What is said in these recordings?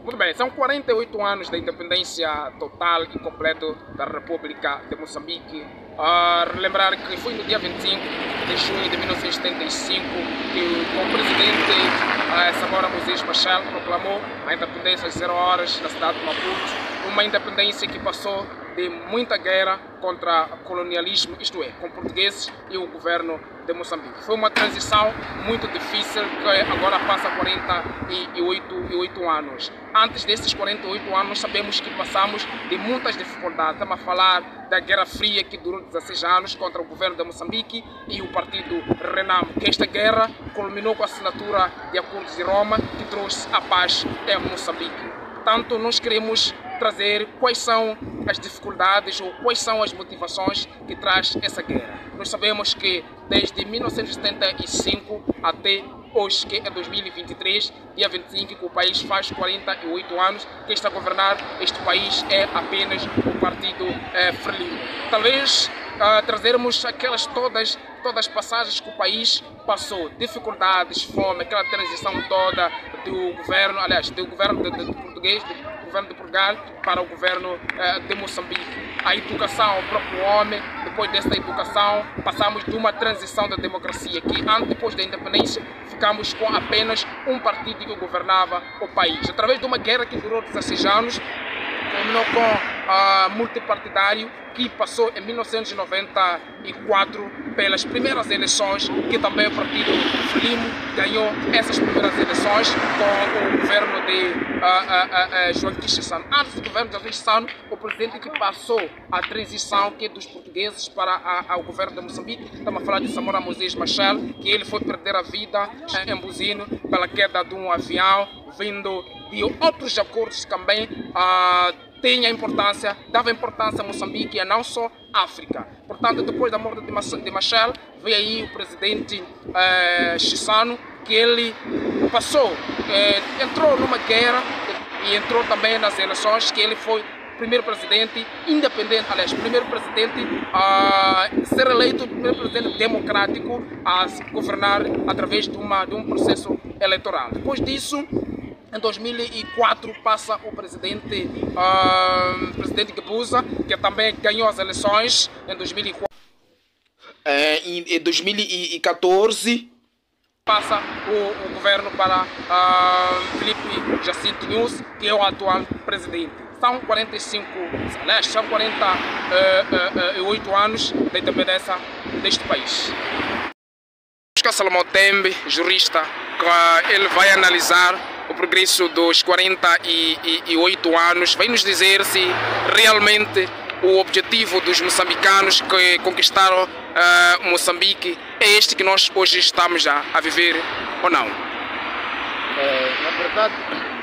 Muito bem, são 48 anos da independência total e completa da República de Moçambique. Relembrar que foi no dia 25 de junho de 1975 que o presidente Samora Moses Machel proclamou a independência às 0 horas da cidade de Maputo. Uma independência que passou de muita guerra contra o colonialismo, isto é, com portugueses e o governo de Moçambique. Foi uma transição muito difícil que agora passa 48 anos. Antes desses 48 anos, sabemos que passamos de muitas dificuldades. Estamos a falar da Guerra Fria, que durou 16 anos contra o governo de Moçambique e o partido Renamo. Que esta guerra culminou com a assinatura de acordos de Roma, que trouxe a paz em Moçambique. Portanto, nós queremos trazer quais são as dificuldades ou quais são as motivações que traz essa guerra. Nós sabemos que desde 1975 até hoje, que é 2023, dia 25, que o país faz 48 anos que está a governar este país, é apenas o partido Frelimo. Talvez trazermos aquelas todas as passagens que o país passou, dificuldades, fome, aquela transição toda do governo, aliás, do governo português, do governo de Portugal para o governo de Moçambique. A educação, o próprio homem, depois dessa educação, passamos de uma transição da democracia, que antes, depois da independência, ficamos com apenas um partido que governava o país. Através de uma guerra que durou 16 anos, terminou com multipartidário, que passou em 1994 pelas primeiras eleições, que também o partido Frelimo ganhou essas primeiras eleições com o governo de João Chissano. Antes do governo de João Chissano, o presidente que passou a transição que é dos portugueses para o governo de Moçambique, estamos a falar de Samora Moses Machel, que ele foi perder a vida em Buzino pela queda de um avião, vindo de outros acordos também dava importância a Moçambique e não só África. Portanto, depois da morte de Machel, veio aí o presidente Chissano, que ele entrou numa guerra e entrou também nas eleições, que ele foi o primeiro presidente independente, aliás, o primeiro presidente a ser eleito, o primeiro presidente democrático a governar através de um processo eleitoral. Depois disso, em 2004 passa o presidente Guebuza, que também ganhou as eleições em 2004. Em 2014 passa o governo para Filipe Jacinto Nunes, que é o atual presidente. São 48 anos da independência deste país. Oscar Salomão Tembe, jurista, ele vai analisar o progresso dos 48 anos, vai nos dizer se realmente o objetivo dos moçambicanos que conquistaram Moçambique é este que nós hoje estamos a viver ou não? Na verdade,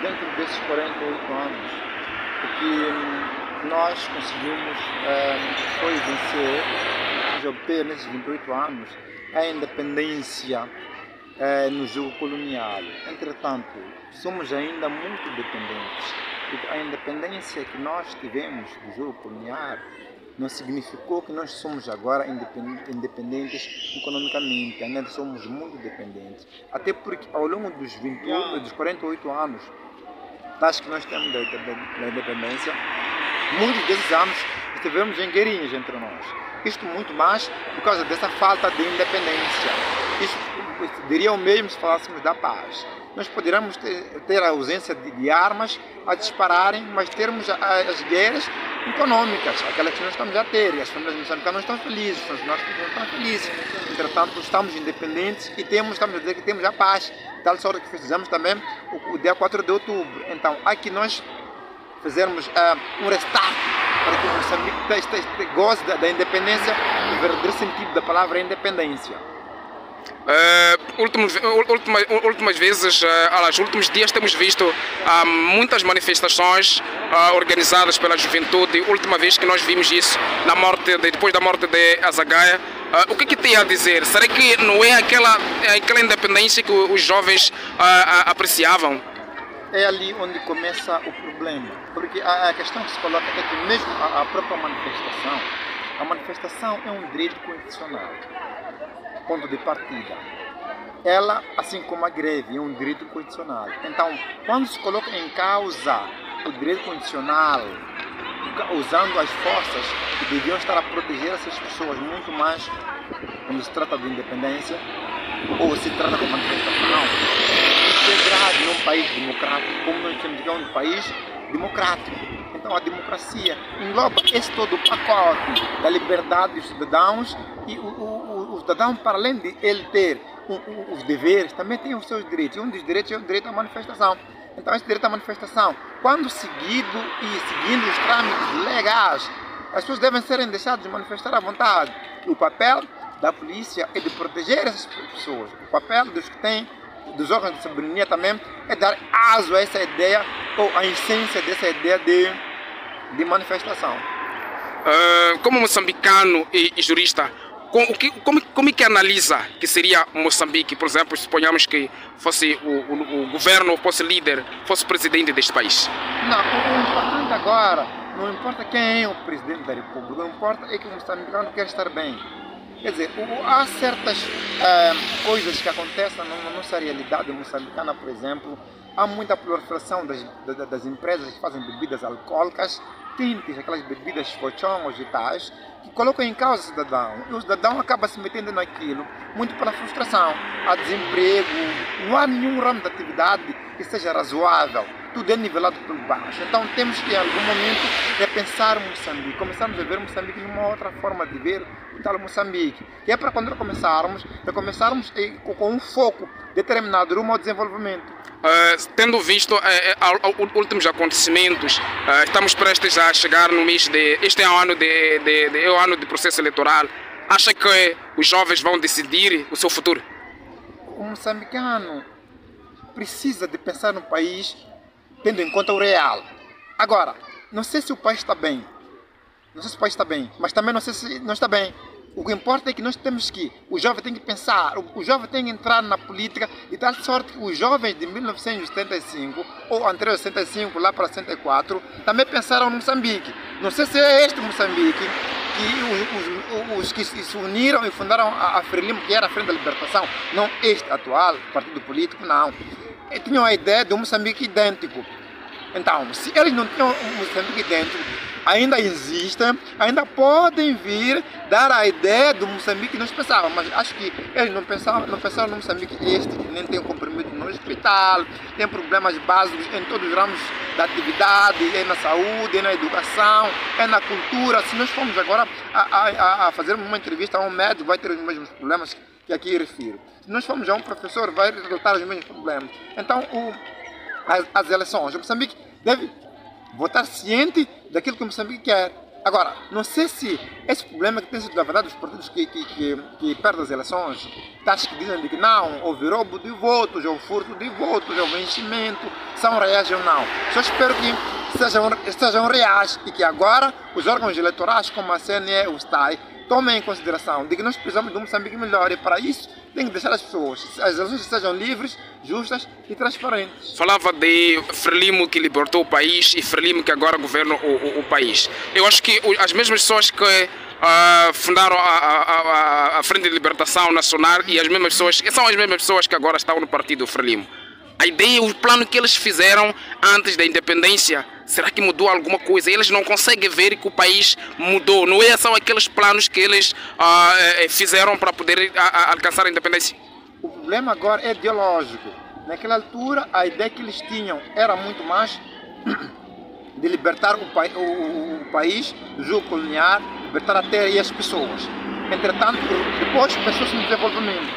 dentro desses 48 anos, o que nós conseguimos foi vencer, obter nesses 28 anos, a independência no jogo colonial. Entretanto, somos ainda muito dependentes. A independência que nós tivemos do jogo colonial não significou que nós somos agora independentes economicamente, ainda somos muito dependentes. Até porque ao longo dos 48 anos, que nós temos da independência, muitos desses anos estivemos em guerrinhas entre nós. Isto muito mais por causa dessa falta de independência. Isto diria o mesmo se falássemos da paz. Nós poderíamos ter a ausência de armas a dispararem, mas termos as guerras econômicas, aquelas que nós estamos a ter, e as famílias moçambicanas não estão felizes, os nossos não estão felizes. Entretanto, estamos independentes e estamos a dizer que temos a paz, de tal sorte que fizemos também o dia 4 de outubro. Então, aqui nós fizermos um restart para que o Moçambique goze da independência no verdadeiro sentido da palavra independência. Últimas vezes, nos últimos dias temos visto muitas manifestações organizadas pela juventude. Última vez que nós vimos isso depois da morte de Azagaia. O que tem a dizer? Será que não é aquela independência que os jovens apreciavam? É ali onde começa o problema, porque a questão que se coloca é que mesmo a própria manifestação é um direito constitucional, ponto de partida. ela, assim como a greve, é um direito constitucional. Então, quando se coloca em causa o direito constitucional, usando as forças que deviam estar a proteger essas pessoas muito mais quando se trata de independência ou se trata de manifestação, isso é grave num país democrático, como nós temos que é um país democrático. Então a democracia engloba esse todo o pacote da liberdade dos cidadãos e o cidadão, para além de ele ter os deveres, também tem os seus direitos. E um dos direitos é o direito à manifestação. Então esse direito à manifestação, quando seguido e seguindo os trâmites legais, as pessoas devem serem deixadas de manifestar à vontade. E o papel da polícia é de proteger essas pessoas. O papel dos órgãos de soberania também é dar aso a essa ideia ou a essência dessa ideia de manifestação. Como moçambicano e jurista, como é que analisa que seria Moçambique, por exemplo, suponhamos que fosse o governo, fosse líder, fosse presidente deste país? Não, o importante agora, não importa quem é o presidente da República, o que importa é que o moçambicano quer estar bem. Quer dizer, há certas coisas que acontecem na nossa realidade moçambicana, por exemplo, há muita proliferação das empresas que fazem bebidas alcoólicas, tintes, aquelas bebidas fochongos e tais, que colocam em causa o cidadão. E o cidadão acaba se metendo naquilo, muito pela frustração. Há desemprego, não há nenhum ramo de atividade que seja razoável. Tudo é nivelado por baixo. Então temos que, em algum momento, repensar Moçambique. Começarmos a ver Moçambique numa outra forma de ver o tal Moçambique. Que é para quando começarmos com um foco determinado rumo ao desenvolvimento. Tendo visto últimos acontecimentos, estamos prestes a chegar no mês de... Este é o ano de processo eleitoral. Acha que os jovens vão decidir o seu futuro? O moçambicano precisa de pensar no país tendo em conta o real. Agora, não sei se o país está bem. Não sei se o país está bem, mas também não sei se não está bem. O que importa é que nós temos que, o jovem tem que pensar, o jovem tem que entrar na política de tal sorte que os jovens de 1975, ou anterior a 65, lá para 64, também pensaram no Moçambique. Não sei se é este Moçambique que os que se uniram e fundaram a Frelimo, que era a Frente da Libertação, não este atual partido político, não. Tinham a ideia de um Moçambique idêntico. Então, se eles não tinham um Moçambique idêntico, ainda existem, ainda podem vir dar a ideia do Moçambique que nós pensávamos, mas acho que eles não pensaram no Moçambique este, que nem tem um comprimido no hospital, tem problemas básicos em todos os ramos da atividade, é na saúde, é na educação, é na cultura. Se nós formos agora a fazer uma entrevista a um médico, vai ter os mesmos problemas que aqui refiro. Se nós formos a um professor, vai resultar os mesmos problemas. Então, as eleições, o Moçambique deve votar ciente daquilo que o Moçambique quer. Agora, não sei se esse problema que tem sido levantado dos partidos que perdem as eleições, tais que dizem de que não, houve roubo de votos, ou furto de votos, ou vencimento, são reais ou não. Só espero que sejam reais e que agora os órgãos eleitorais, como a CNE, o STAI, tomem em consideração de que nós precisamos de um Moçambique melhor e para isso tem que deixar as eleições sejam livres, justas e transparentes. Falava de Frelimo que libertou o país e Frelimo que agora governa o país. Eu acho que as mesmas pessoas que fundaram a Frente de Libertação Nacional e as mesmas pessoas, são as mesmas pessoas que agora estão no partido Frelimo. A ideia, o plano que eles fizeram antes da independência, será que mudou alguma coisa? Eles não conseguem ver que o país mudou. Não é só aqueles planos que eles fizeram para poder alcançar a independência? O problema agora é ideológico. Naquela altura, a ideia que eles tinham era muito mais de libertar o país do jugo colonial, libertar a terra e as pessoas. Entretanto, depois pensou-se no desenvolvimento.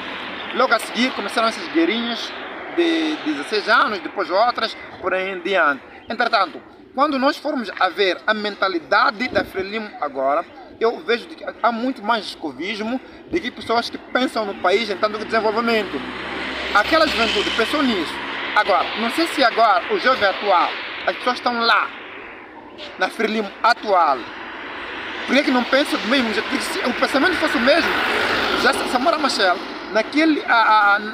Logo a seguir, começaram essas guerrinhas de 16 anos, depois outras, por aí em diante. Entretanto, quando nós formos a ver a mentalidade da Frelimo agora, eu vejo que há muito mais escovismo do que pessoas que pensam no país em tanto que desenvolvimento. Aquela juventude pensou nisso. Agora, não sei se agora, o jovem atual, as pessoas estão lá, na Frelimo atual, por que não pensam do mesmo jeito? Se o pensamento fosse o mesmo, já Samora Machel,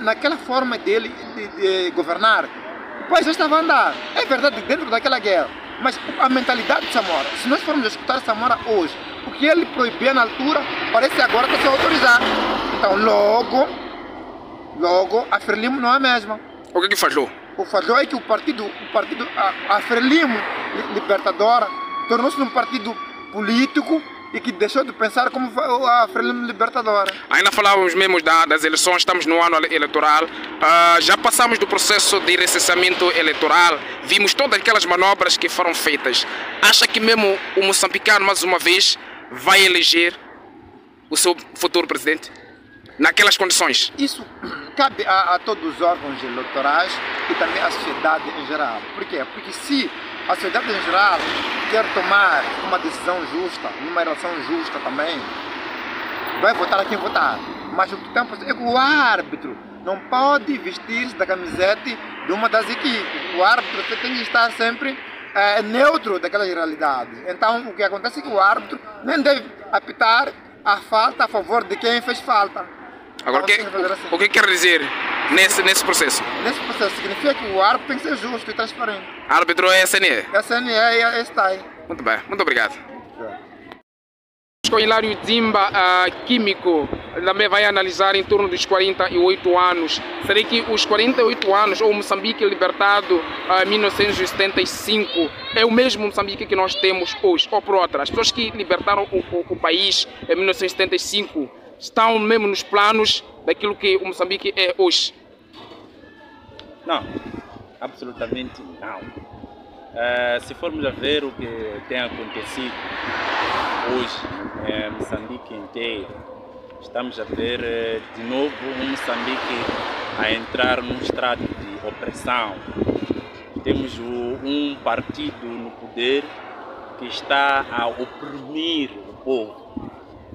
naquela forma dele de governar, o país já estava a andar. É verdade, dentro daquela guerra. Mas a mentalidade de Samora, se nós formos escutar Samora hoje, o que ele proibia na altura, parece agora que está autorizado. Então, logo, Logo, a Frelimo não é a mesma. O que falhou? O falhou é que o partido a Frelimo Libertadora tornou-se um partido político e que deixou de pensar como a Frelimo Libertadora. Ainda falávamos mesmo das eleições, estamos no ano eleitoral, já passamos do processo de recenseamento eleitoral, vimos todas aquelas manobras que foram feitas. Acha que mesmo o moçambicano, mais uma vez, vai eleger o seu futuro presidente? Naquelas condições? Isso cabe a todos os órgãos eleitorais e também à sociedade em geral. Por quê? Porque se a sociedade em geral quer tomar uma decisão justa, numa relação justa também, vai votar a quem votar. Mas o que temos é que o árbitro não pode vestir-se da camiseta de uma das equipes. O árbitro tem que estar sempre neutro daquelas realidades. Então o que acontece é que o árbitro nem deve apitar a falta a favor de quem fez falta. Agora, o que quer dizer nesse processo? Nesse processo significa que o árbitro tem que ser justo e transparente. Árbitro é a SNE? É a SNE e a STAI. Muito bem, muito obrigado. O Hilário Dzimba, químico, também vai analisar em torno dos 48 anos. Será que os 48 anos, ou Moçambique libertado em 1975, é o mesmo Moçambique que nós temos hoje? Ou por outra, as pessoas que libertaram o país em 1975 estão mesmo nos planos daquilo que o Moçambique é hoje? Não, absolutamente não. Se formos a ver o que tem acontecido hoje em Moçambique inteiro, estamos a ver de novo um Moçambique a entrar num estrato de opressão. Temos um partido no poder que está a oprimir o povo.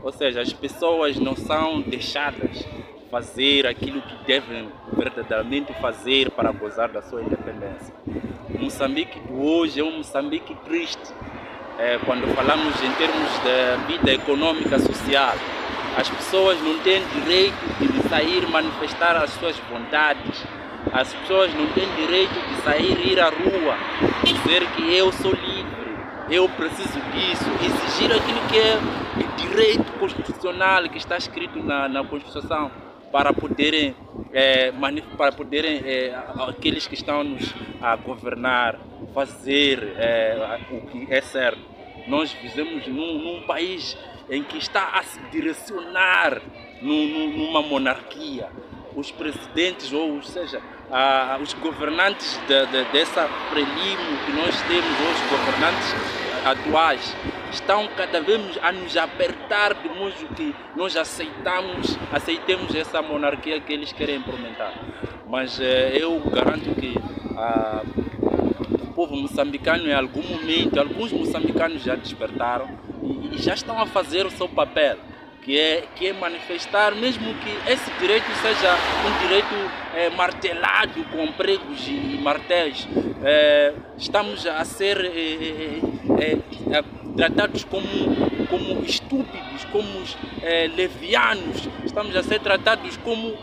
Ou seja, as pessoas não são deixadas fazer aquilo que devem verdadeiramente fazer para gozar da sua independência. O Moçambique de hoje é um Moçambique triste. Quando falamos em termos da vida econômica social, as pessoas não têm direito de sair manifestar as suas vontades. As pessoas não têm direito de sair, ir à rua, dizer que eu sou livre, eu preciso disso, exigir aquilo que é direito constitucional que está escrito na Constituição para poderem aqueles que estão nos a governar fazer o que é certo. Nós vivemos num país em que está a se direcionar numa monarquia. Os presidentes, ou seja, os governantes dessa Frelimo que nós temos, ou os governantes atuais, estão cada vez a nos apertar de modo que nós aceitemos essa monarquia que eles querem implementar. Mas eu garanto que o povo moçambicano, em algum momento, alguns moçambicanos já despertaram e já estão a fazer o seu papel, que é manifestar, mesmo que esse direito seja um direito martelado com pregos e martéis. Estamos a ser tratados como estúpidos, como levianos, estamos a ser tratados como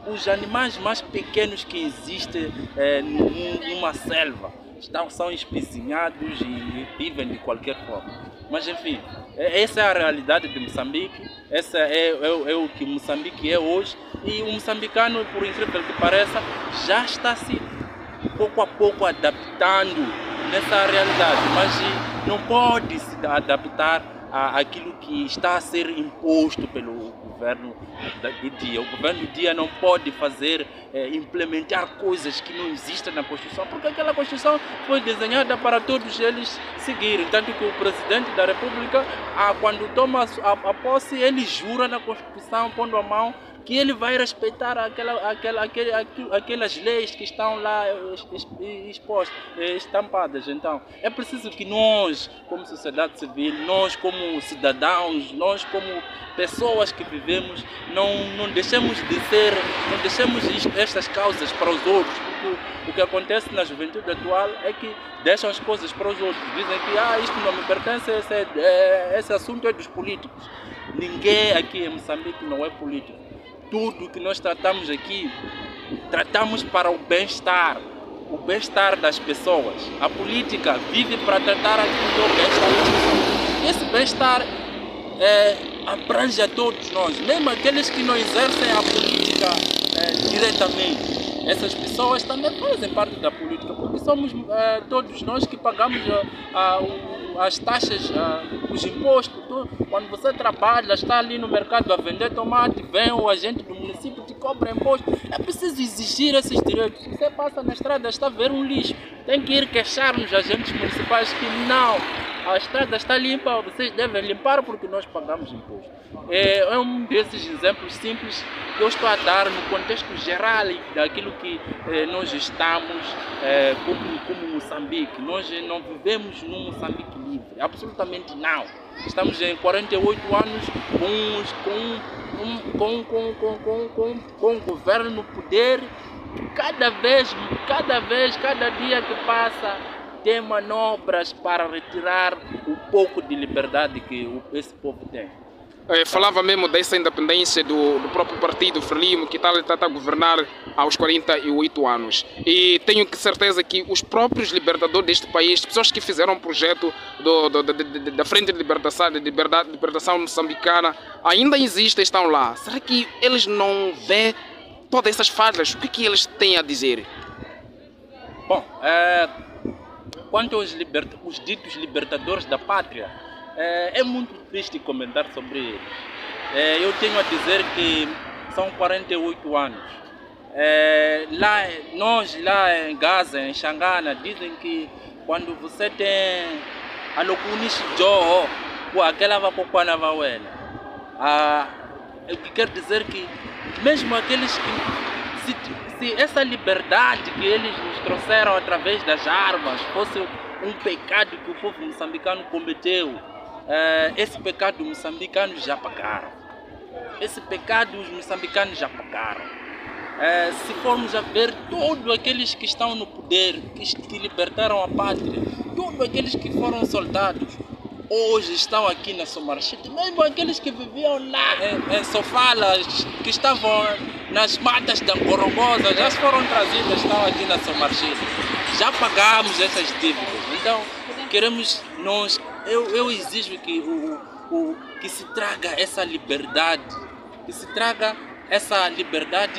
os animais mais pequenos que existem numa selva. São espezinhados e vivem de qualquer forma. Mas enfim, essa é a realidade de Moçambique, essa é o que Moçambique é hoje, e o moçambicano, por incrível que pareça, já está se pouco a pouco adaptando nessa realidade, mas não pode se adaptar àquilo que está a ser imposto pelo governo de Dia. O governo de Dia não pode implementar coisas que não existem na Constituição, porque aquela Constituição foi desenhada para todos eles seguirem. Tanto que o presidente da República, quando toma a posse, ele jura na Constituição, pondo a mão, que ele vai respeitar aquelas leis que estão lá expostas, estampadas. Então, é preciso que nós, como sociedade civil, nós como cidadãos, nós como pessoas que vivemos, não deixemos estas causas para os outros, porque o que acontece na juventude atual é que deixam as coisas para os outros, dizem que isto não me pertence, esse assunto é dos políticos. Ninguém aqui em Moçambique não é político. Tudo que nós tratamos aqui, tratamos para o bem-estar das pessoas. A política vive para tratar aquilo que é o bem-estar das pessoas. Esse bem-estar abrange a todos nós, mesmo aqueles que não exercem a política. política diretamente. Essas pessoas também fazem parte da política, porque somos todos nós que pagamos as taxas, os impostos. Quando você trabalha, está ali no mercado a vender tomate, vem o agente do município te cobra imposto. É preciso exigir esses direitos. Você passa na estrada, está a ver um lixo, tem que ir queixar nos agentes municipais que não, a estrada está limpa, vocês devem limpar porque nós pagamos imposto. É um desses exemplos simples que eu estou a dar no contexto geral daquilo que nós estamos como Moçambique. Nós não vivemos num Moçambique livre, absolutamente não. Estamos em 48 anos com um governo no poder. Cada dia que passa, tem manobras para retirar o pouco de liberdade que esse povo tem. Falava mesmo dessa independência do próprio partido Frelimo, que está a governar aos 48 anos. E tenho certeza que os próprios libertadores deste país, pessoas que fizeram um projeto da Frente de Libertação Moçambicana, ainda existem, estão lá. Será que eles não veem todas essas falhas? O que eles têm a dizer? Bom, quanto aos ditos libertadores da pátria, é muito triste comentar sobre eles. Eu tenho a dizer que são 48 anos. Nós lá em Gaza, em Xangana, dizem que quando você tem a locunice Joe, aquela vai para na vauela. O que quer dizer que mesmo aqueles que se essa liberdade que eles nos trouxeram através das armas fosse um pecado que o povo moçambicano cometeu, esse pecado os moçambicanos já pagaram. Esse pecado os moçambicanos já pagaram. Se formos a ver todos aqueles que estão no poder, que libertaram a pátria, todos aqueles que foram soldados, hoje estão aqui na Somarchete, mesmo aqueles que viviam lá em Sofala, que estavam nas matas da Corongosa, já foram trazidos, estão aqui na Somarchete. Já pagamos essas dívidas, então queremos eu exijo que se traga essa liberdade,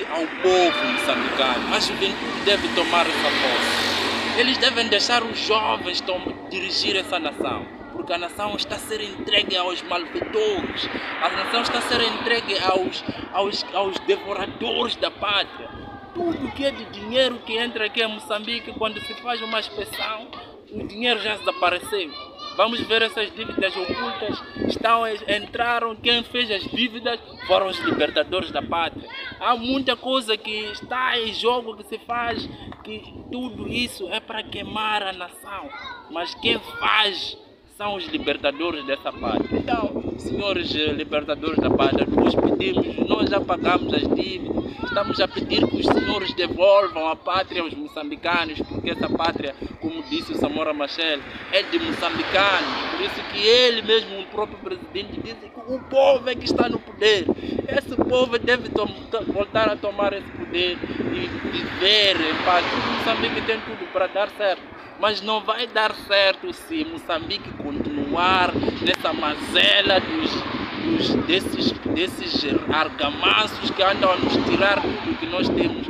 ao povo moçambicano. A juventude deve tomar essa posse. Eles devem deixar os jovens dirigir essa nação, porque a nação está a ser entregue aos malfeitores, a nação está a ser entregue aos devoradores da pátria. Tudo que é de dinheiro que entra aqui em Moçambique, quando se faz uma inspeção, o dinheiro já desapareceu. Vamos ver essas dívidas ocultas, entraram, quem fez as dívidas foram os libertadores da pátria. Há muita coisa que está em jogo, que se faz, que tudo isso é para queimar a nação, mas quem faz são os libertadores dessa pátria. Então, senhores libertadores da pátria, nós pedimos, nós já pagamos as dívidas, estamos a pedir que os senhores devolvam a pátria aos moçambicanos, porque essa pátria, como disse o Samora Machel, é de moçambicanos, por isso que ele mesmo, o próprio presidente, diz que o povo é que está no poder. Esse povo deve voltar a tomar esse poder e viver em paz. Moçambique tem tudo para dar certo, mas não vai dar certo se Moçambique continuar nessa mazela desses argamanços que andam a nos tirar tudo que nós temos,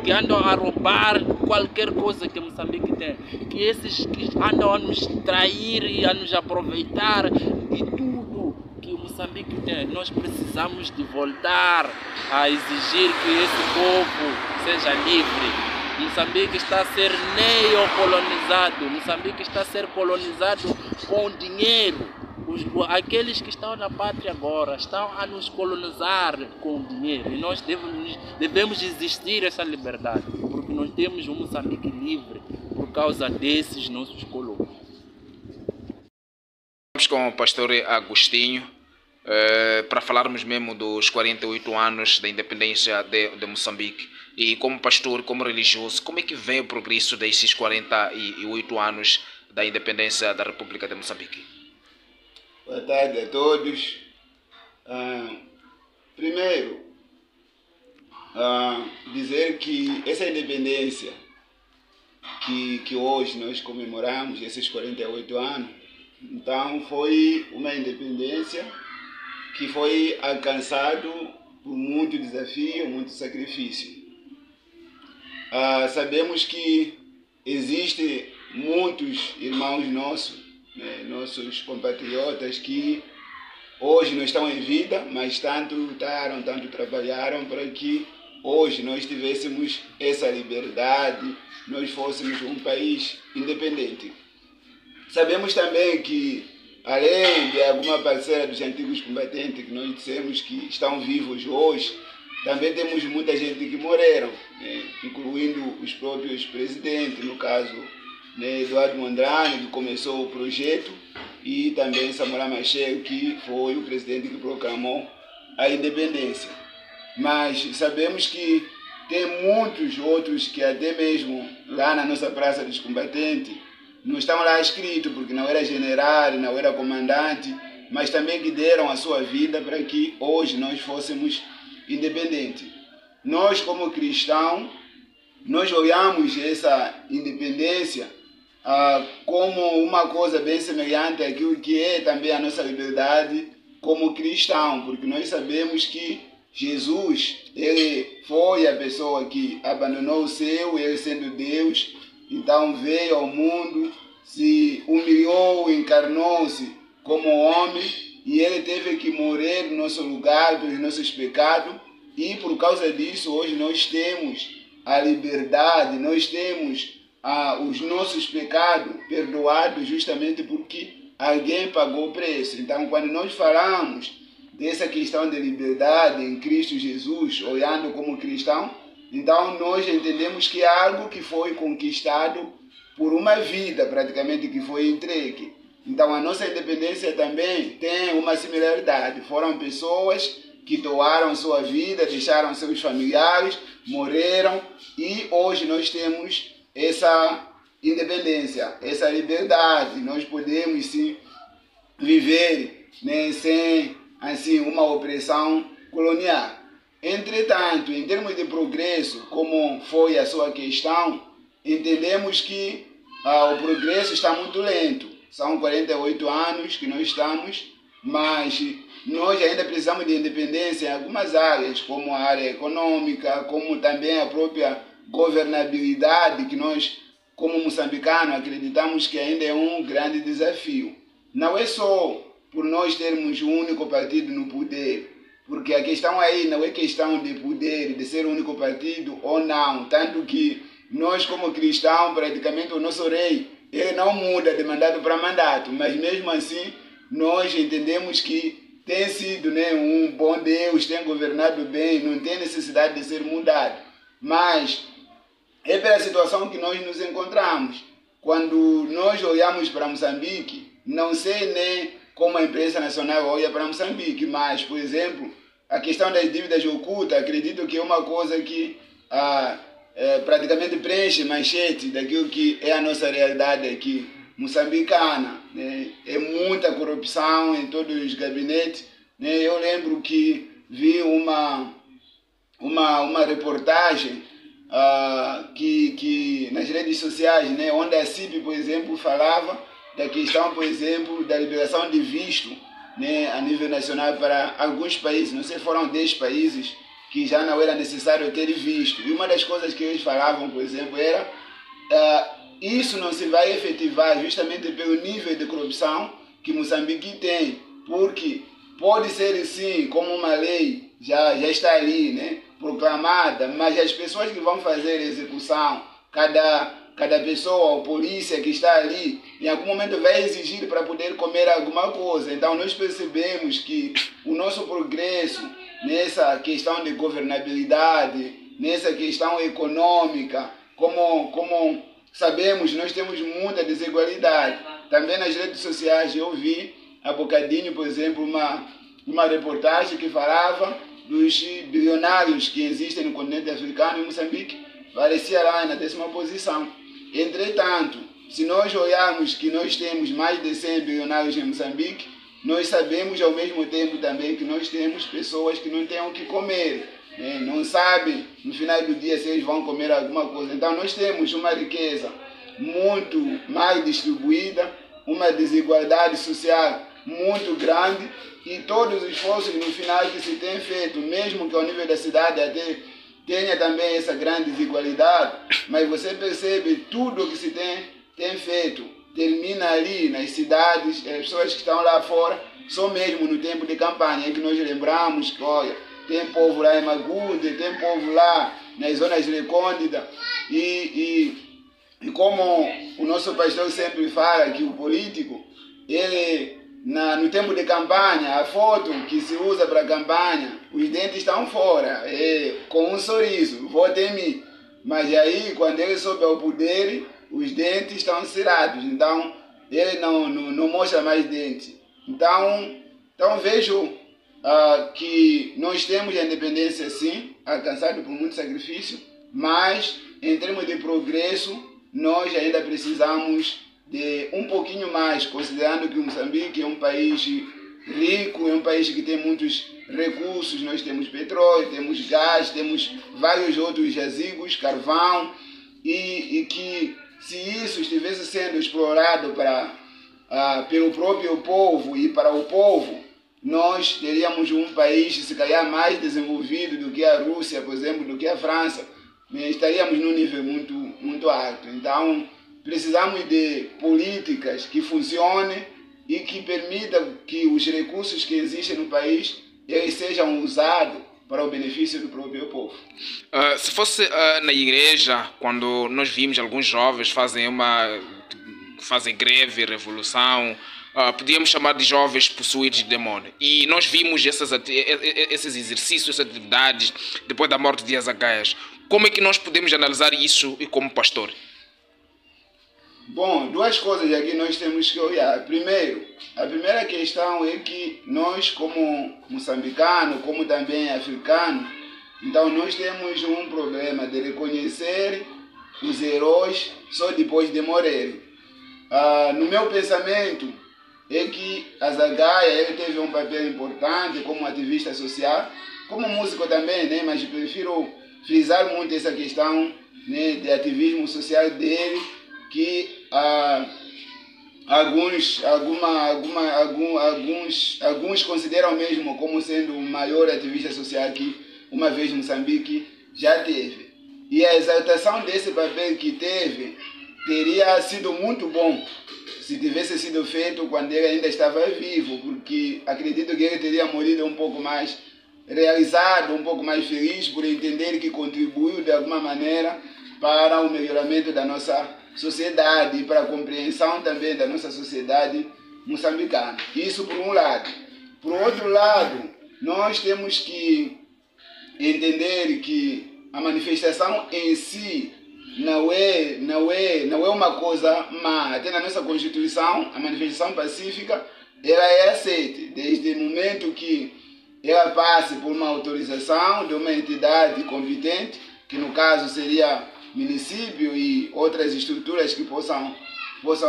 que andam a roubar qualquer coisa que Moçambique tem, que esses que andam a nos trair e a nos aproveitar de tudo que o Moçambique tem. Nós precisamos de voltar a exigir que esse povo seja livre. Moçambique está a ser neocolonizado, Moçambique está a ser colonizado com dinheiro. Aqueles que estão na pátria agora estão a nos colonizar com dinheiro e nós devemos existir essa liberdade, porque nós temos um Moçambique livre por causa desses nossos colonos. Estamos com o pastor Agostinho para falarmos mesmo dos 48 anos da independência de Moçambique. E como pastor, como religioso, como é que vem o progresso desses 48 anos da independência da República de Moçambique? Boa tarde a todos. Primeiro, dizer que essa independência que hoje nós comemoramos, esses 48 anos, então foi uma independência que foi alcançado por muito desafio, muito sacrifício. Sabemos que existem muitos irmãos nossos, né, nossos compatriotas que hoje não estão em vida, mas tanto lutaram, tanto trabalharam para que hoje nós tivéssemos essa liberdade, nós fôssemos um país independente. Sabemos também que, além de alguma parcela dos antigos combatentes que nós dissemos que estão vivos hoje, também temos muita gente que morreram, né, incluindo os próprios presidentes, no caso, né, Eduardo Mondlane, que começou o projeto, e também Samora Machel, que foi o presidente que proclamou a independência. Mas sabemos que tem muitos outros que até mesmo lá na nossa Praça dos Combatentes não estão lá escritos, porque não era general, não era comandante, mas também que deram a sua vida para que hoje nós fôssemos independentes. Nós, como cristãos, nós olhamos essa independência como uma coisa bem semelhante àquilo que é também a nossa liberdade como cristão, porque nós sabemos que Jesus, ele foi a pessoa que abandonou o céu, ele sendo Deus, então veio ao mundo, se humilhou, encarnou-se como homem, e ele teve que morrer no nosso lugar, pelos nossos pecados, e por causa disso hoje nós temos a liberdade, nós temos os nossos pecados perdoados justamente porque alguém pagou o preço. Então, quando nós falamos dessa questão de liberdade em Cristo Jesus, olhando como cristão, então nós entendemos que é algo que foi conquistado por uma vida praticamente que foi entregue. Então, a nossa independência também tem uma similaridade. Foram pessoas que doaram sua vida, deixaram seus familiares, morreram, e hoje nós temos essa independência, essa liberdade. Nós podemos sim viver, né, sem assim, uma opressão colonial. Entretanto, em termos de progresso, como foi a sua questão, entendemos que o progresso está muito lento. São 48 anos que nós estamos, mas nós ainda precisamos de independência em algumas áreas, como a área econômica, como também a própria governabilidade, que nós, como moçambicanos, acreditamos que ainda é um grande desafio. Não é só por nós termos um único partido no poder, porque a questão aí não é questão de poder, de ser o único partido ou não, tanto que nós, como cristãos, praticamente o nosso rei, ele não muda de mandato para mandato, mas mesmo assim nós entendemos que tem sido, né, um bom Deus, tem governado bem, não tem necessidade de ser mudado. Mas é pela situação que nós nos encontramos. Quando nós olhamos para Moçambique, não sei nem como a imprensa nacional olha para Moçambique, mas, por exemplo, a questão das dívidas ocultas, acredito que é uma coisa que praticamente preenche manchete daquilo que é a nossa realidade aqui moçambicana, né? É muita corrupção em todos os gabinetes, né? Eu lembro que vi uma reportagem que nas redes sociais, né, onde a CIP, por exemplo, falava da questão, por exemplo, da liberação de visto, né, a nível nacional para alguns países, não sei, foram 10 países que já não era necessário ter visto. E uma das coisas que eles falavam, por exemplo, era isso não se vai efetivar justamente pelo nível de corrupção que Moçambique tem, porque pode ser sim, como uma lei já está ali, né, proclamada, mas as pessoas que vão fazer a execução, cada pessoa ou polícia que está ali, em algum momento vai exigir para poder comer alguma coisa. Então nós percebemos que o nosso progresso nessa questão de governabilidade, nessa questão econômica, como sabemos, nós temos muita desigualdade. Também nas redes sociais eu vi há bocadinho, por exemplo, uma reportagem que falava dos bilionários que existem no continente africano, em Moçambique, aparecia lá na 10ª posição. Entretanto, se nós olharmos que nós temos mais de 100 bilionários em Moçambique, nós sabemos ao mesmo tempo também que nós temos pessoas que não têm o que comer, né? Não sabem no final do dia se eles vão comer alguma coisa. Então nós temos uma riqueza muito mais distribuída, uma desigualdade social muito grande e todos os esforços no final que se tem feito, mesmo que ao nível da cidade até tenha também essa grande desigualdade, mas você percebe tudo o que se tem feito, termina ali nas cidades, as pessoas que estão lá fora, só mesmo no tempo de campanha, é que nós lembramos que, olha, tem povo lá em Magude, tem povo lá nas zonas recônditas, e como o nosso pastor sempre fala, que o político, ele, no tempo de campanha, a foto que se usa para a campanha, os dentes estão fora, com um sorriso, vote em mim. Mas aí, quando ele sobe ao poder, os dentes estão cerrados, então ele não mostra mais dentes. Então vejo que nós temos a independência sim, alcançada por muito sacrifício, mas em termos de progresso, nós ainda precisamos de um pouquinho mais, considerando que o Moçambique é um país rico, é um país que tem muitos recursos, nós temos petróleo, temos gás, temos vários outros jazigos, carvão, e que se isso estivesse sendo explorado pelo próprio povo e para o povo, nós teríamos um país, se calhar, mais desenvolvido do que a Rússia, por exemplo, do que a França, estaríamos num nível muito, muito alto. Então, precisamos de políticas que funcionem e que permitam que os recursos que existem no país eles sejam usados para o benefício do próprio povo. Se fosse na igreja, quando nós vimos alguns jovens fazem greve, revolução, podíamos chamar de jovens possuídos de demônio. E nós vimos esses exercícios, essas atividades, depois da morte de Azagaias. Como é que nós podemos analisar isso como pastor? Bom, duas coisas aqui nós temos que olhar. Primeiro, a primeira questão é que nós, como moçambicanos, como também africanos, então nós temos um problema de reconhecer os heróis só depois de morrer. No meu pensamento, é que Azagaia ele teve um papel importante como ativista social, como músico também, né? Mas prefiro frisar muito essa questão, né, de ativismo social dele, que alguns consideram mesmo como sendo o maior ativista social que uma vez Moçambique já teve. E a exaltação desse papel que teve teria sido muito bom se tivesse sido feito quando ele ainda estava vivo, porque acredito que ele teria morrido um pouco mais realizado, um pouco mais feliz por entender que contribuiu de alguma maneira para o melhoramento da nossa sociedade e para a compreensão também da nossa sociedade moçambicana. Isso por um lado. Por outro lado, nós temos que entender que a manifestação em si não é uma coisa má. Até na nossa Constituição, a manifestação pacífica ela é aceita, desde o momento que ela passe por uma autorização de uma entidade competente, que no caso seria município e outras estruturas que possam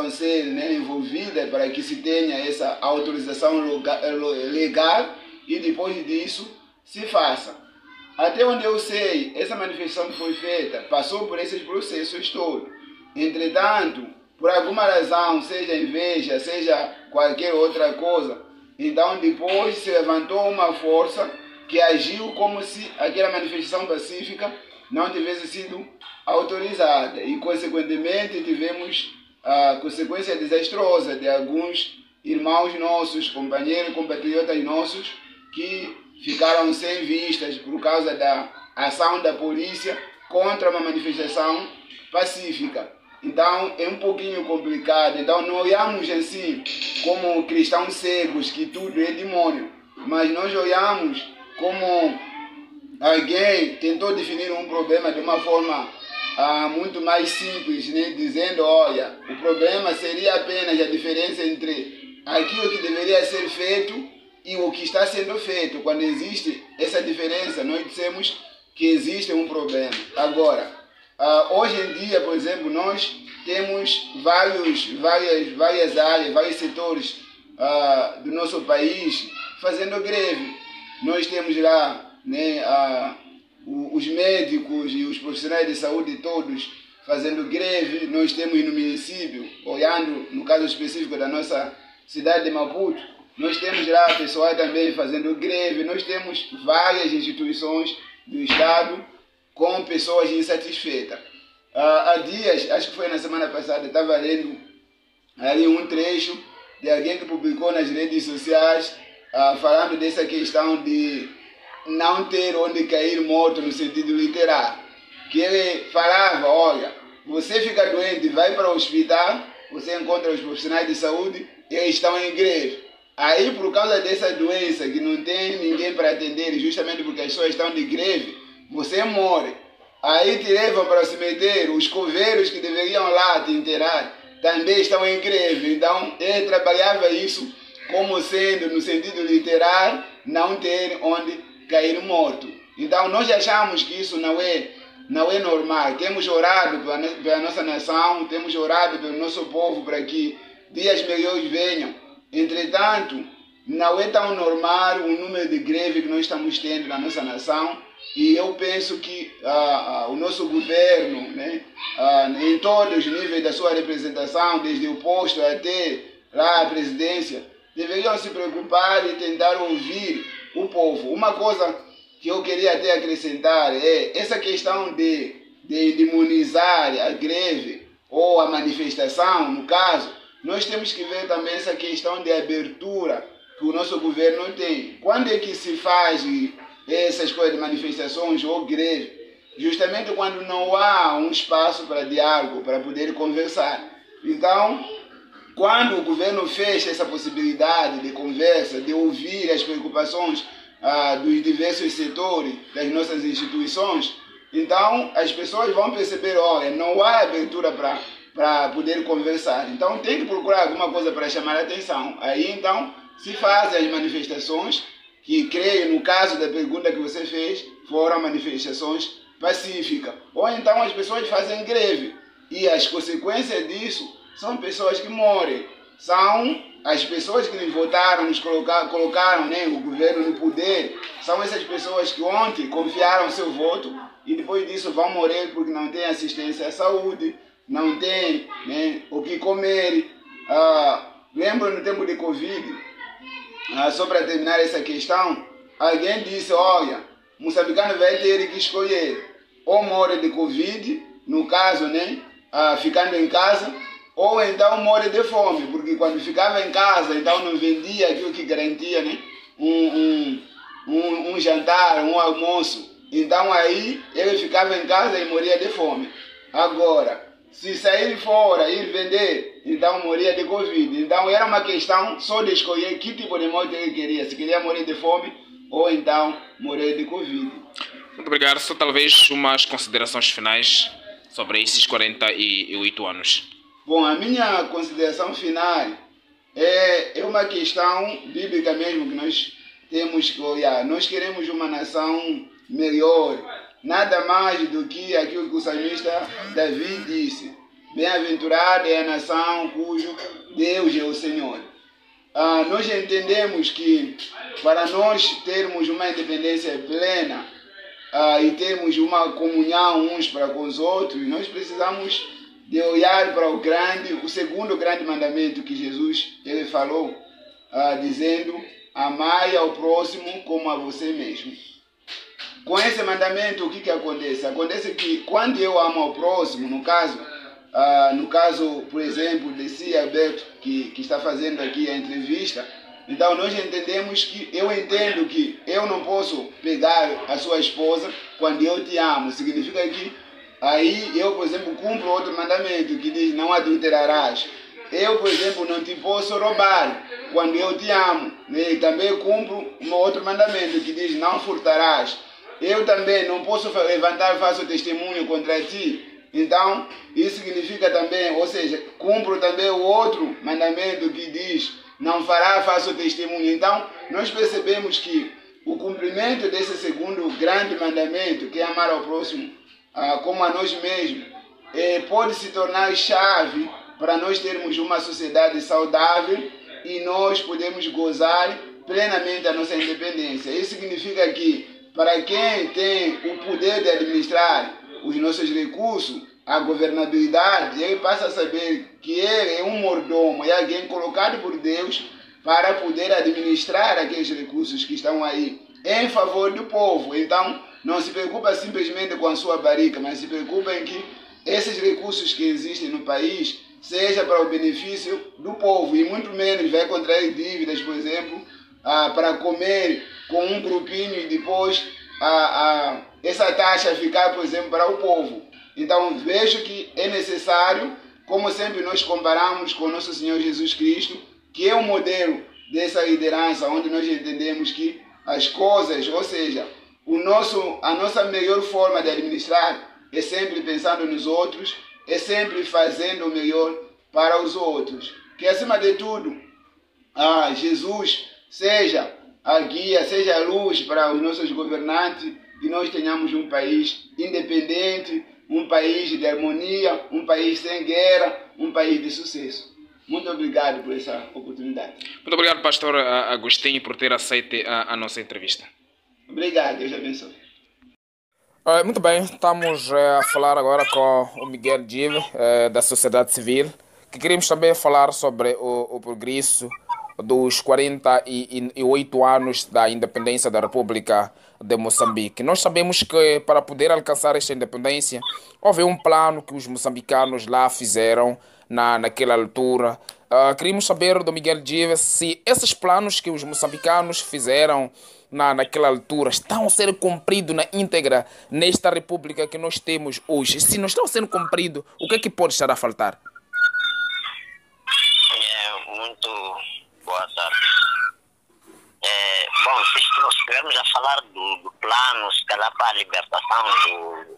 ser, né, envolvidas para que se tenha essa autorização legal e depois disso se faça. Até onde eu sei, essa manifestação que foi feita passou por esses processos todos. Entretanto, por alguma razão, seja inveja, seja qualquer outra coisa, então depois se levantou uma força que agiu como se aquela manifestação pacífica não tivesse sido autorizada. E, consequentemente, tivemos a consequência desastrosa de alguns irmãos nossos, companheiros, compatriotas nossos, que ficaram sem vistas por causa da ação da polícia contra uma manifestação pacífica. Então é um pouquinho complicado. Então não olhamos assim como cristãos cegos, que tudo é demônio, mas nós olhamos como alguém tentou definir um problema de uma forma muito mais simples, né? Dizendo, olha, o problema seria apenas a diferença entre aquilo que deveria ser feito e o que está sendo feito. Quando existe essa diferença, nós dizemos que existe um problema. Agora, hoje em dia, por exemplo, nós temos várias áreas, vários setores do nosso país fazendo greve. Nós temos lá, né, os médicos e os profissionais de saúde todos fazendo greve. Nós temos no município, olhando no caso específico da nossa cidade de Maputo, nós temos lá pessoal também fazendo greve, nós temos várias instituições do Estado com pessoas insatisfeitas. Há dias, acho que foi na semana passada, estava lendo ali um trecho de alguém que publicou nas redes sociais falando dessa questão de não ter onde cair morto no sentido literal. Que ele falava, olha, você fica doente, vai para o hospital, você encontra os profissionais de saúde, eles estão em greve. Aí, por causa dessa doença que não tem ninguém para atender, justamente porque as pessoas estão de greve, você morre. Aí te levam para o cemitério, os coveiros que deveriam lá te enterrar também estão em greve. Então, ele trabalhava isso como sendo, no sentido literal, não ter onde cair morto. Então, nós achamos que isso não é normal. Temos orado pela nossa nação, temos orado pelo nosso povo para que dias melhores venham. Entretanto, não é tão normal o número de greve que nós estamos tendo na nossa nação. E eu penso que o nosso governo, né, em todos os níveis da sua representação, desde o posto até lá a presidência, deveriam se preocupar e tentar ouvir o povo. Uma coisa que eu queria até acrescentar é essa questão de demonizar a greve ou a manifestação, no caso, nós temos que ver também essa questão de abertura que o nosso governo tem. Quando é que se faz essas coisas de manifestações ou greve? Justamente quando não há um espaço para diálogo, para poder conversar. Então, quando o governo fecha essa possibilidade de conversa, de ouvir as preocupações dos diversos setores das nossas instituições, então as pessoas vão perceber, olha, não há abertura para poder conversar. Então tem que procurar alguma coisa para chamar a atenção. Aí então se fazem as manifestações, que creio no caso da pergunta que você fez, foram manifestações pacíficas. Ou então as pessoas fazem greve. E as consequências disso são pessoas que morrem. São as pessoas que nos votaram, nos colocaram, né, o governo no poder. São essas pessoas que ontem confiaram seu voto e depois disso vão morrer porque não têm assistência à saúde, não têm, né, o que comer. Lembro no tempo de Covid, só para terminar essa questão, alguém disse, olha, moçambicano vai ter que escolher ou morre de Covid, no caso, né, ficando em casa, ou então morre de fome, porque quando ficava em casa, então não vendia aquilo que garantia, né, um jantar, um almoço. Então aí ele ficava em casa e morria de fome. Agora, se sair fora, ir vender, então morria de Covid. Então era uma questão só de escolher que tipo de morte ele queria. Se queria morrer de fome ou então morrer de Covid. Muito obrigado. Só talvez umas considerações finais sobre esses 48 anos. Bom, a minha consideração final é uma questão bíblica mesmo que nós temos que olhar. Nós queremos uma nação melhor. Nada mais do que aquilo que o salmista Davi disse. Bem-aventurada é a nação cujo Deus é o Senhor. Nós entendemos que para nós termos uma independência plena e termos uma comunhão uns para com os outros, nós precisamos de olhar para o segundo grande mandamento que Jesus ele falou, dizendo, amai ao próximo como a você mesmo. Com esse mandamento, o que acontece? Acontece que quando eu amo ao próximo, no caso, por exemplo, desse Alberto que está fazendo aqui a entrevista, então nós entendemos que, eu entendo que eu não posso pegar a sua esposa quando eu te amo. Significa que aí eu, por exemplo, cumpro outro mandamento que diz não adulterarás. Eu, por exemplo, não te posso roubar quando eu te amo. E também cumpro um outro mandamento que diz não furtarás. Eu também não posso levantar falso testemunho contra ti. Então, isso significa também, ou seja, cumpro também o outro mandamento que diz não fará falso testemunho. Então, nós percebemos que o cumprimento desse segundo grande mandamento, que é amar ao próximo como a nós mesmos, pode se tornar chave para nós termos uma sociedade saudável e nós podemos gozar plenamente a nossa independência. Isso significa que para quem tem o poder de administrar os nossos recursos, a governabilidade, ele passa a saber que ele é um mordomo, é alguém colocado por Deus para poder administrar aqueles recursos que estão aí em favor do povo. Então, não se preocupa simplesmente com a sua barriga, mas se preocupa em que esses recursos que existem no país seja para o benefício do povo e muito menos vai contrair dívidas, por exemplo, para comer com um grupinho e depois essa taxa ficar, por exemplo, para o povo. Então, vejo que é necessário, como sempre nós comparamos com Nosso Senhor Jesus Cristo, que é o modelo dessa liderança, onde nós entendemos que as coisas, ou seja, a nossa melhor forma de administrar é sempre pensando nos outros, é sempre fazendo o melhor para os outros. Que, acima de tudo, Jesus seja a guia, seja a luz para os nossos governantes e nós tenhamos um país independente, um país de harmonia, um país sem guerra, um país de sucesso. Muito obrigado por essa oportunidade. Muito obrigado, pastor Agostinho, por ter aceito a nossa entrevista. Obrigado, Deus abençoe. Muito bem, estamos a falar agora com o Miguel Dive, da sociedade civil, que queremos também falar sobre o progresso dos 48 anos da independência da República de Moçambique. Nós sabemos que para poder alcançar esta independência, houve um plano que os moçambicanos lá fizeram naquela altura. Queríamos saber do Miguel Dive se esses planos que os moçambicanos fizeram naquela altura estão a ser cumpridos na íntegra nesta república que nós temos hoje. Se não estão sendo cumpridos, o que é que pode estar a faltar? Muito boa tarde. Bom, se nós estivermos a falar do plano, se calhar para a libertação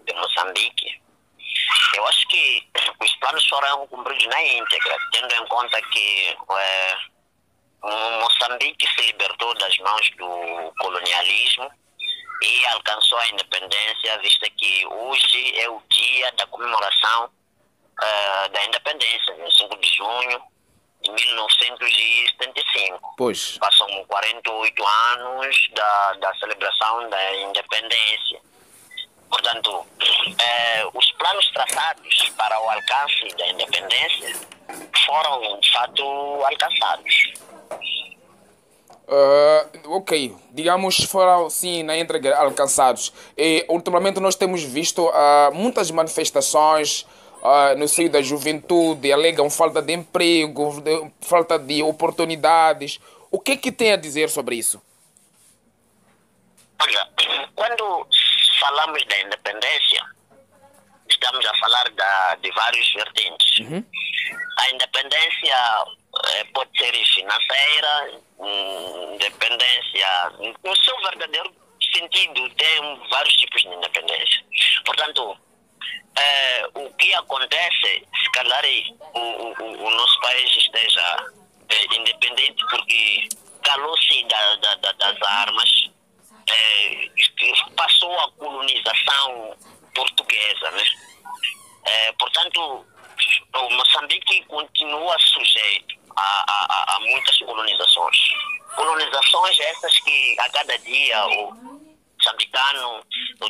de Moçambique, eu acho que os planos foram cumpridos na íntegra, tendo em conta que Moçambique se libertou das mãos do colonialismo e alcançou a independência, vista que hoje é o dia da comemoração da independência, no 5 de junho de 1975. Pois. Passam 48 anos da celebração da independência. Portanto, os planos traçados para o alcance da independência foram, de fato, alcançados. Ok, digamos, foram sim na entrega alcançados. E ultimamente nós temos visto muitas manifestações no seio da juventude, alegam falta de emprego, falta de oportunidades. O que é que tem a dizer sobre isso? Olha, quando falamos da independência, estamos a falar de vários vertentes. Uhum. A independência pode ser financeira, independência, no seu verdadeiro sentido, tem vários tipos de independência. Portanto, o que acontece, se calhar o nosso país esteja independente porque calou-se das armas, passou a colonização portuguesa, né? Portanto, o Moçambique continua sujeito a muitas colonizações. Colonizações essas que a cada dia o moçambicano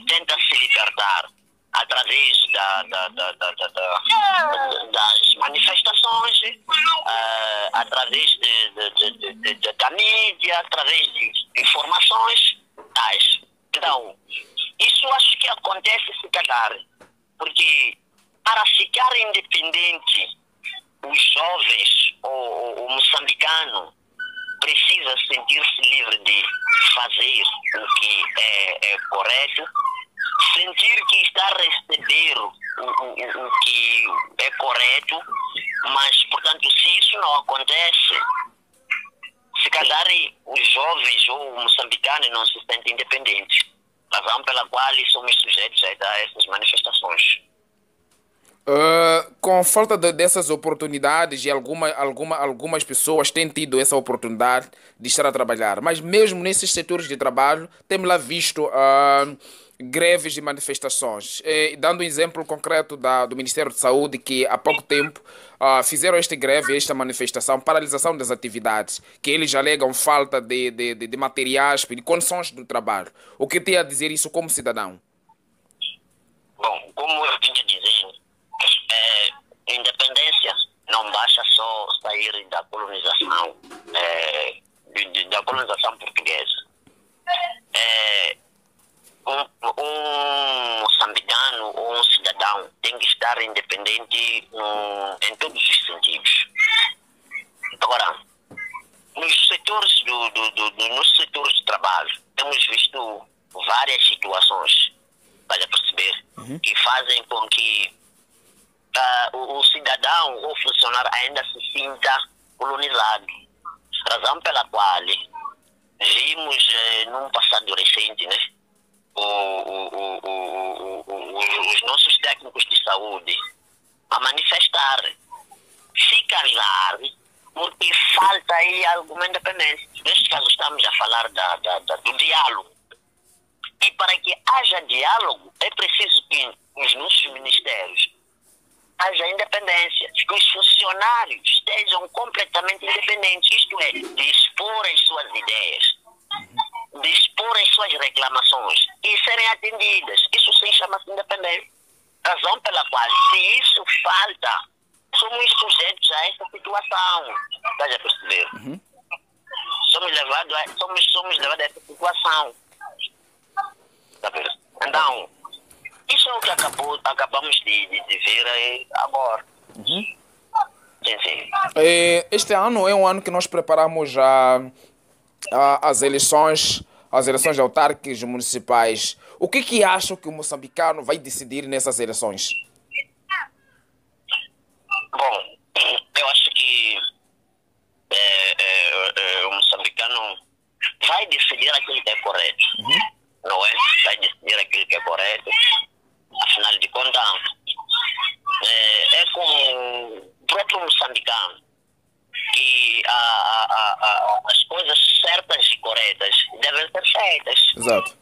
tenta se libertar através das manifestações, através da mídia, através de informações tais. Então, isso acho que acontece se calhar, porque para ficar independente, os jovens, o moçambicano, precisa sentir-se livre de fazer o que é correto, sentir que está a receber o que é correto, mas, portanto, se isso não acontece, se calhar os jovens ou o moçambicano não se sentem independentes, razão pela qual somos sujeitos a essas manifestações. Com falta dessas oportunidades, e algumas pessoas têm tido essa oportunidade de estar a trabalhar, mas mesmo nesses setores de trabalho, temos lá visto greves e manifestações. Dando um exemplo concreto do Ministério de Saúde, que há pouco tempo fizeram esta greve, esta manifestação, paralisação das atividades, que eles alegam falta de materiais, de condições do trabalho. O que tem a dizer isso como cidadão? Bom, como eu tinha dizendo, independência não basta só sair da colonização, da colonização portuguesa. Um moçambicano ou um cidadão tem que estar independente em todos os sentidos. Agora, nos setores nos setores de trabalho, temos visto várias situações, para perceber, que fazem com que o cidadão ou funcionário ainda se sinta colonizado. Razão pela qual vimos num passado recente, né, os nossos técnicos de saúde a manifestar, se calar, porque falta aí alguma independência. Neste caso estamos a falar do diálogo. E para que haja diálogo, é preciso que os nossos ministérios haja independência, que os funcionários estejam completamente independentes, isto é, de expor as suas ideias, de expor as suas reclamações e serem atendidas. Isso sim chama-se independência. Razão pela qual, se isso falta, somos sujeitos a essa situação. Estás a perceber? Somos levados a essa situação. Então, isso é o que acabamos de ver agora. Sim, sim. Este ano é um ano que nós preparamos as eleições autárquicas municipais. O que acham que o moçambicano vai decidir nessas eleições? Bom, eu acho que o moçambicano vai decidir aquilo que é correto. Não é? Vai decidir aquilo que é correto. Afinal de contas, é como o próprio moçambicano, que as coisas certas e corretas devem ser feitas. Exato.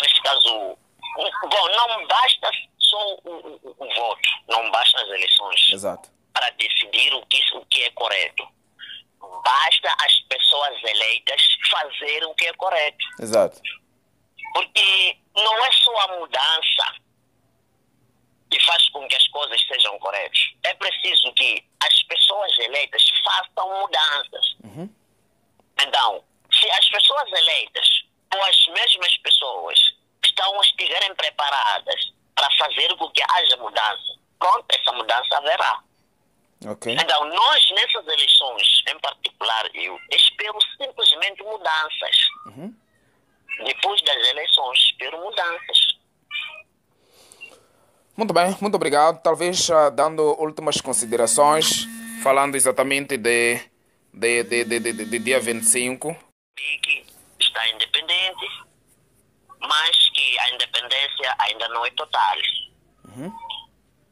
Neste caso, bom, não basta só o voto, não basta as eleições. Exato. Para decidir o que é correto. Basta as pessoas eleitas fazerem o que é correto. Exato. Porque não é só a mudança que faz com que as coisas sejam corretas. É preciso que as pessoas eleitas façam mudanças. Então, se as pessoas eleitas ou as mesmas pessoas estiverem preparadas para fazer com que haja mudança, pronto, essa mudança haverá. Okay. Então, nós nessas eleições, em particular eu, espero simplesmente mudanças. Depois das eleições, espero mudanças. Muito bem, muito obrigado. Talvez dando últimas considerações, falando exatamente de dia 25. Que está independente, mas que a independência ainda não é total.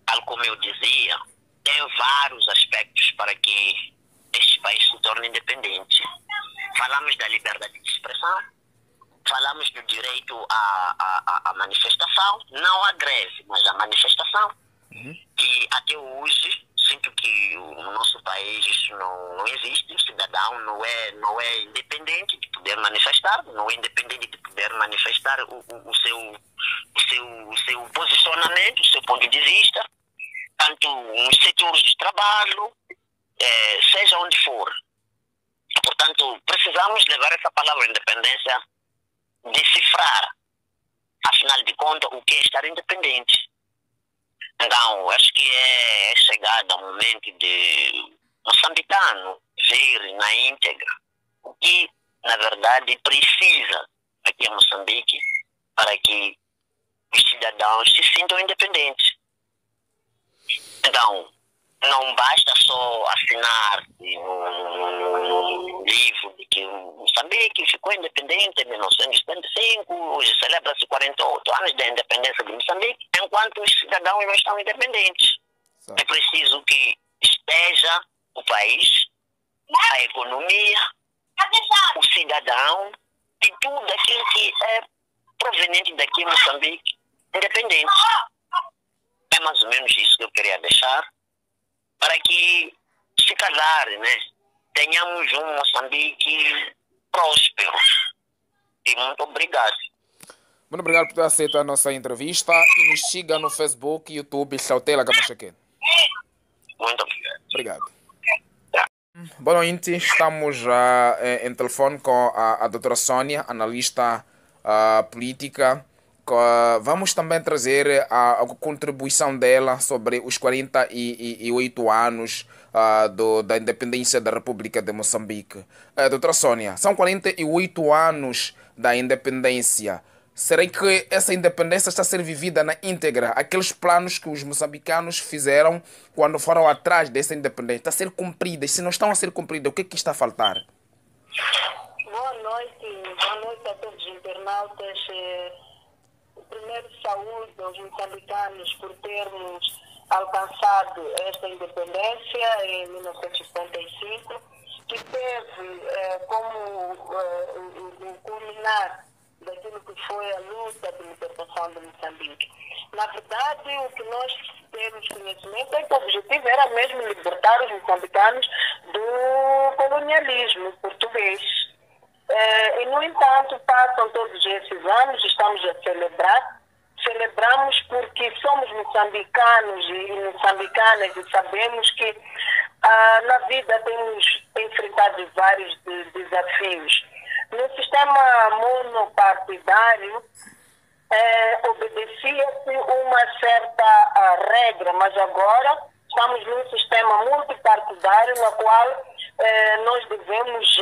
Tal como eu dizia, tem vários aspectos para que este país se torne independente. Falamos da liberdade de expressão, falamos do direito à manifestação, não à greve, mas à manifestação. E até hoje, sinto que no nosso país isso não existe. O cidadão não é independente de poder manifestar, não é independente de poder manifestar o seu posicionamento, o seu ponto de vista, tanto nos setores de trabalho, seja onde for. Portanto, precisamos levar essa palavra independência, decifrar, afinal de contas, o que é estar independente. Então, acho que é chegado o momento de moçambicano ver na íntegra o que, na verdade, precisa aqui em Moçambique para que os cidadãos se sintam independentes. Então, não basta só assinar um livro de que Moçambique ficou independente em 1975, hoje celebra-se 48 anos da independência de Moçambique, enquanto os cidadãos não estão independentes. É preciso que esteja o país, a economia, o cidadão e tudo aquilo que é proveniente daqui em Moçambique independente. É mais ou menos isso que eu queria deixar, para que, se calhar, né, tenhamos um Moçambique próspero. E muito obrigado. Muito obrigado por ter aceito a nossa entrevista e nos siga no Facebook, YouTube, Chautela Gamacheque. Muito obrigado. Obrigado. Tá. Boa noite, estamos em telefone com a doutora Sônia, analista política. Vamos também trazer a contribuição dela sobre os 48 anos da independência da República de Moçambique. Doutora Sônia, são 48 anos da independência. Será que essa independência está a ser vivida na íntegra? Aqueles planos que os moçambicanos fizeram quando foram atrás dessa independência, está a ser cumprida? E se não estão a ser cumpridas, o que é que está a faltar? Boa noite a todos os internautas. Primeiro, saúde aos moçambicanos por termos alcançado esta independência em 1975, que teve como o culminar daquilo que foi a luta de libertação de Moçambique. Na verdade, o que nós temos conhecimento é que o objetivo era mesmo libertar os moçambicanos do colonialismo português. E, no entanto, passam todos esses anos, estamos a celebrar. Celebramos porque somos moçambicanos e moçambicanas e sabemos que na vida temos enfrentado vários desafios. No sistema monopartidário, obedecia-se uma certa regra, mas agora estamos num sistema multipartidário no qual nós devemos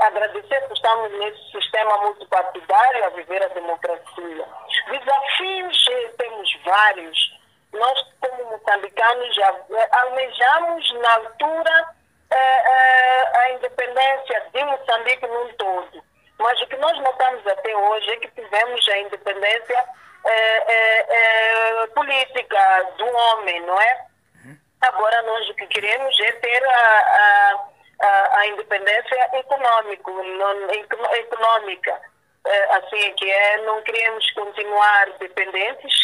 agradecer por estamos nesse sistema multipartidário a viver a democracia. Desafios temos vários. Nós, como moçambicanos, almejamos na altura a independência de Moçambique num todo. Mas o que nós notamos até hoje é que tivemos a independência política do homem, não é? Agora nós o que queremos é ter a independência econômica. Assim que não queremos continuar dependentes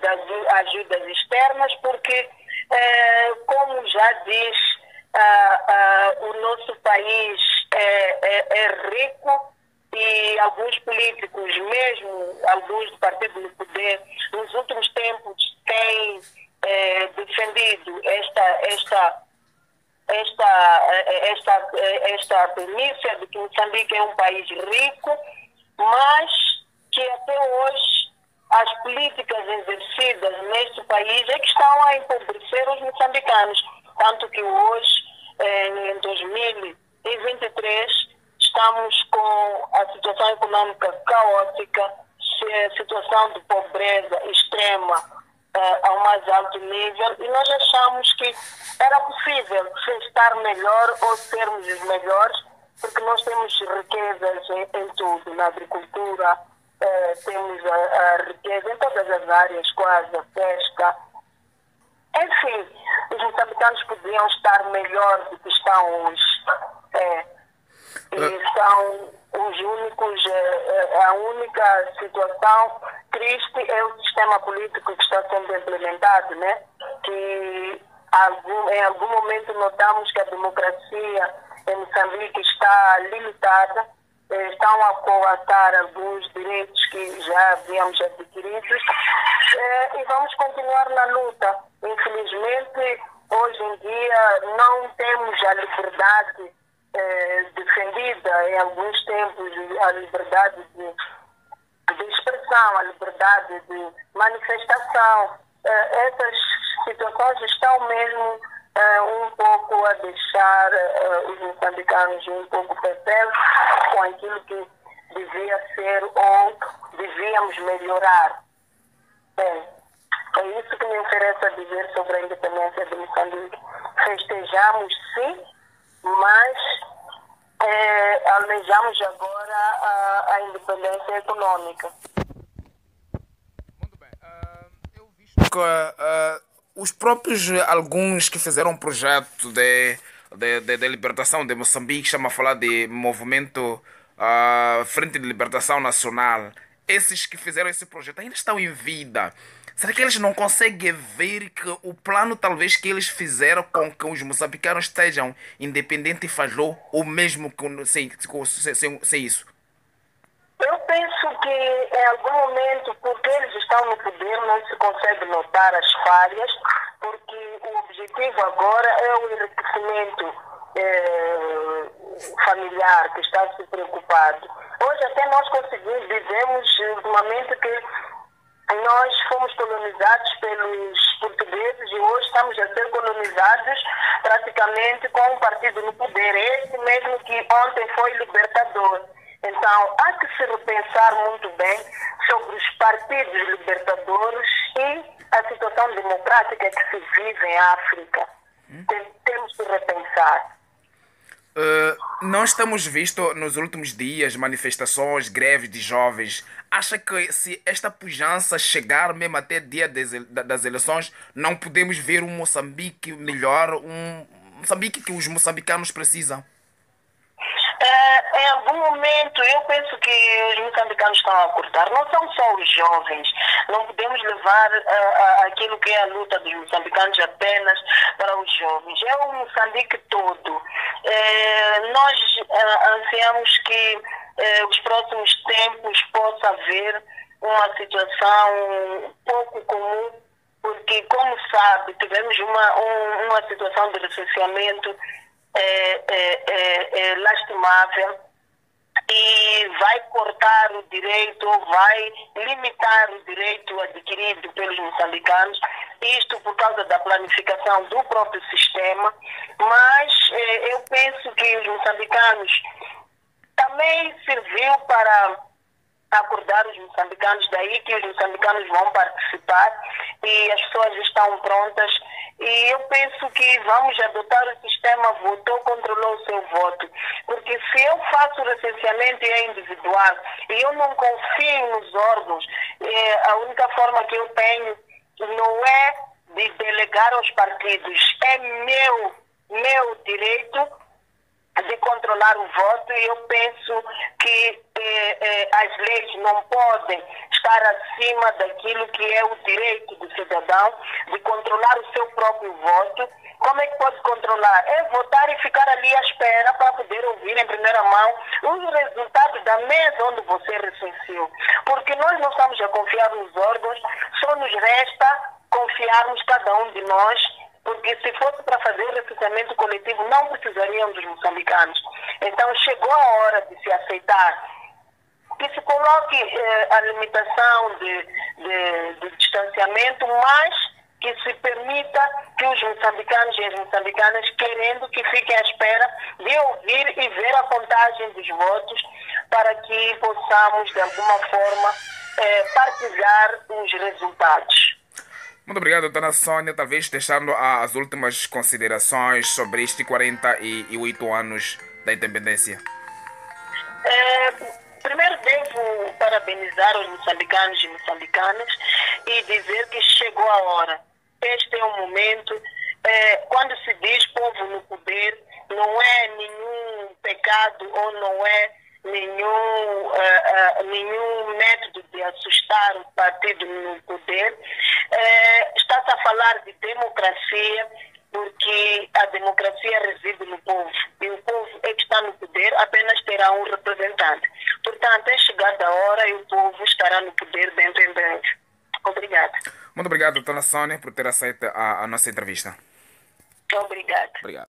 das ajudas externas, porque, como já diz, o nosso país é rico e alguns políticos, mesmo alguns do partido no poder, nos últimos tempos têm defendido esta premissa de que Moçambique é um país rico, mas que até hoje as políticas exercidas neste país é que estão a empobrecer os moçambicanos. Tanto que hoje, em 2023, estamos com a situação econômica caótica, a situação de pobreza extrema ao mais alto nível, e nós achamos que era possível estar melhor ou sermos os melhores, porque nós temos riquezas em tudo, na agricultura, temos a riqueza em todas as áreas, quase, a pesca. Enfim, os moçambicanos podiam estar melhor do que estão hoje. E são os únicos, a única situação triste é o sistema político que está sendo implementado, né? Que em algum momento notamos que a democracia em Moçambique está limitada, estão a coartar alguns direitos que já havíamos adquiridos, e vamos continuar na luta. Infelizmente, hoje em dia não temos a liberdade defendida em alguns tempos, a liberdade de expressão, a liberdade de manifestação. Essas situações estão mesmo um pouco a deixar os moçambicanos um pouco perplexos com aquilo que devia ser ou devíamos melhorar. É isso que me interessa dizer sobre a independência de Moçambique. Festejamos, sim, mas almejamos agora a independência econômica. Muito bem. Eu visto que os próprios, alguns que fizeram um projeto de libertação de Moçambique, chama a falar de movimento Frente de Libertação Nacional, esses que fizeram esse projeto ainda estão em vida. Será que eles não conseguem ver que o plano talvez que eles fizeram com que os moçambicanos estejam independentes falhou, ou mesmo sem isso? Eu penso que em algum momento, porque eles estão no poder, não se consegue notar as falhas, porque o objetivo objetivo agora é o enriquecimento familiar, que está se preocupado. Hoje até nós dizemos ultimamente que nós fomos colonizados pelos portugueses e hoje estamos a ser colonizados praticamente com um partido no poder, esse mesmo que ontem foi libertador. Então, há que se repensar muito bem sobre os partidos libertadores e a situação democrática que se vive em África. Temos que repensar. Nós temos visto nos últimos dias manifestações, greves de jovens. Acha que se esta pujança chegar mesmo até dia das eleições, não podemos ver um Moçambique melhor, um Moçambique que os moçambicanos precisam? Em algum momento, eu penso que os moçambicanos estão a acordar. Não são só os jovens. Não podemos levar aquilo que é a luta dos moçambicanos apenas para os jovens. É o Moçambique todo. Nós ansiamos que os próximos tempos possa haver uma situação pouco comum, porque, como sabe, tivemos uma situação de recenseamento lastimável e vai cortar o direito, ou vai limitar o direito adquirido pelos moçambicanos, isto por causa da planificação do próprio sistema. Mas eu penso que os moçambicanos também serviu para acordar os moçambicanos, daí que os moçambicanos vão participar e as pessoas estão prontas. E eu penso que vamos adotar o sistema votou, controlou o seu voto. Porque se eu faço o recenseamento e é individual e eu não confio nos órgãos, a única forma que eu tenho não é de delegar aos partidos, é meu direito de controlar o voto, e eu penso que as leis não podem estar acima daquilo que é o direito do cidadão de controlar o seu próprio voto. Como é que pode controlar? É votar e ficar ali à espera para poder ouvir em primeira mão os resultados da mesa onde você recenseou. Porque nós não estamos a confiar nos órgãos, só nos resta confiarmos cada um de nós, porque se fosse para fazer o recenseamento coletivo, não precisariam dos moçambicanos. Então, chegou a hora de se aceitar que se coloque a limitação de distanciamento, mas que se permita que os moçambicanos e as moçambicanas, querendo, que fiquem à espera de ouvir e ver a contagem dos votos, para que possamos, de alguma forma, partilhar os resultados. Muito obrigado, doutora Sônia. Talvez deixando as últimas considerações sobre estes 48 anos da independência. Primeiro devo parabenizar os moçambicanos e moçambicanas e dizer que chegou a hora. Este é o momento. Quando se diz povo no poder, não é nenhum pecado ou não é nenhum método de assustar o partido no poder. Está-se a falar de democracia, porque a democracia reside no povo e o povo é que está no poder, apenas terá um representante. Portanto, é chegada a hora e o povo estará no poder dentro em breve. Obrigada. Muito obrigado, doutora Sônia, por ter aceito a nossa entrevista. Obrigada. Obrigado.